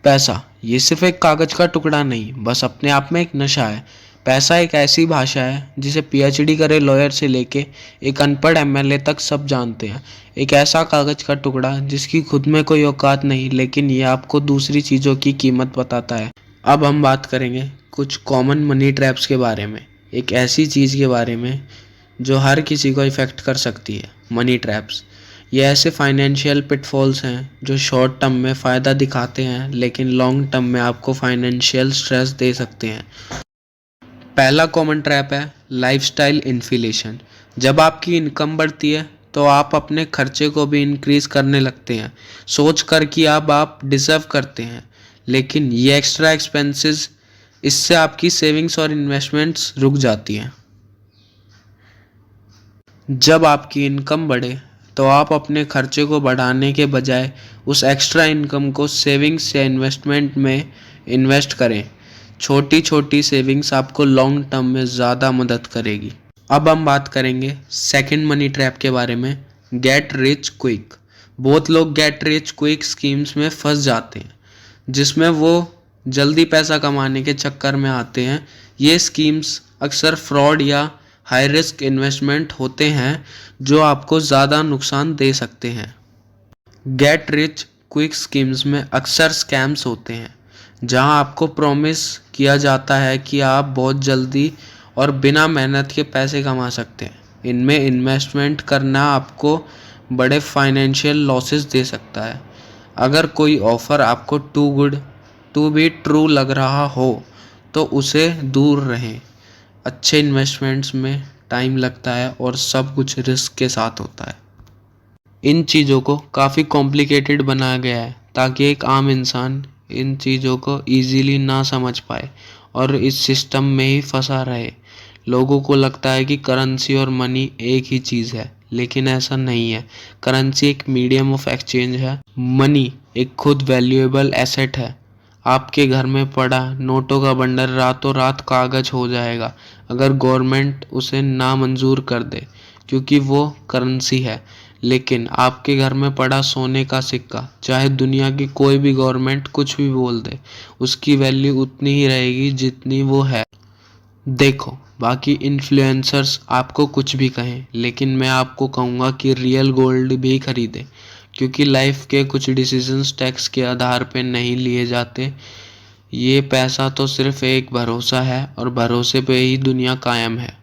पैसा ये सिर्फ एक कागज का टुकड़ा नहीं, बस अपने आप में एक नशा है। पैसा एक ऐसी भाषा है जिसे पीएचडी करे लॉयर से लेके एक अनपढ़ एमएलए तक सब जानते हैं। एक ऐसा कागज का टुकड़ा जिसकी खुद में कोई औकात नहीं, लेकिन ये आपको दूसरी चीज़ों की कीमत बताता है। अब हम बात करेंगे कुछ कॉमन मनी ट्रैप्स के बारे में, एक ऐसी चीज़ के बारे में जो हर किसी को इफ़ेक्ट कर सकती है। मनी ट्रैप्स ये ऐसे फाइनेंशियल पिटफॉल्स हैं जो शॉर्ट टर्म में फ़ायदा दिखाते हैं लेकिन लॉन्ग टर्म में आपको फाइनेंशियल स्ट्रेस दे सकते हैं। पहला कॉमन ट्रैप है लाइफस्टाइल इन्फ्लेशन। जब आपकी इनकम बढ़ती है तो आप अपने खर्चे को भी इंक्रीज करने लगते हैं, सोच कर कि अब आप डिज़र्व करते हैं। लेकिन ये एक्स्ट्रा एक्सपेंसेस, इससे आपकी सेविंग्स और इन्वेस्टमेंट्स रुक जाती हैं। जब आपकी इनकम बढ़े तो आप अपने खर्चे को बढ़ाने के बजाय उस एक्स्ट्रा इनकम को सेविंग्स या इन्वेस्टमेंट में इन्वेस्ट करें। छोटी छोटी सेविंग्स आपको लॉन्ग टर्म में ज़्यादा मदद करेगी। अब हम बात करेंगे सेकंड मनी ट्रैप के बारे में, गेट रिच क्विक। बहुत लोग गेट रिच क्विक स्कीम्स में फंस जाते हैं जिसमें वो जल्दी पैसा कमाने के चक्कर में आते हैं। ये स्कीम्स अक्सर फ्रॉड या हाई रिस्क इन्वेस्टमेंट होते हैं जो आपको ज़्यादा नुकसान दे सकते हैं। गेट रिच क्विक स्कीम्स में अक्सर स्कैम्स होते हैं जहां आपको प्रॉमिस किया जाता है कि आप बहुत जल्दी और बिना मेहनत के पैसे कमा सकते हैं। इनमें इन्वेस्टमेंट करना आपको बड़े फाइनेंशियल लॉसेस दे सकता है। अगर कोई ऑफ़र आपको too good to be true लग रहा हो तो उसे दूर रहें। अच्छे इन्वेस्टमेंट्स में टाइम लगता है और सब कुछ रिस्क के साथ होता है। इन चीज़ों को काफ़ी कॉम्प्लिकेटेड बनाया गया है ताकि एक आम इंसान इन चीज़ों को इजीली ना समझ पाए और इस सिस्टम में ही फंसा रहे। लोगों को लगता है कि करेंसी और मनी एक ही चीज़ है, लेकिन ऐसा नहीं है। करेंसी एक मीडियम ऑफ एक्सचेंज है, मनी एक खुद वैल्यूएबल एसेट है। आपके घर में पड़ा नोटों का बंडल रातों रात कागज हो जाएगा अगर गवर्नमेंट उसे ना मंजूर कर दे, क्योंकि वो करेंसी है। लेकिन आपके घर में पड़ा सोने का सिक्का, चाहे दुनिया की कोई भी गवर्नमेंट कुछ भी बोल दे, उसकी वैल्यू उतनी ही रहेगी जितनी वो है। देखो, बाकी इन्फ्लुएंसर्स आपको कुछ भी कहें, लेकिन मैं आपको कहूँगा कि रियल गोल्ड भी खरीदें, क्योंकि लाइफ के कुछ डिसीजंस टैक्स के आधार पे नहीं लिए जाते। ये पैसा तो सिर्फ एक भरोसा है और भरोसे पे ही दुनिया कायम है।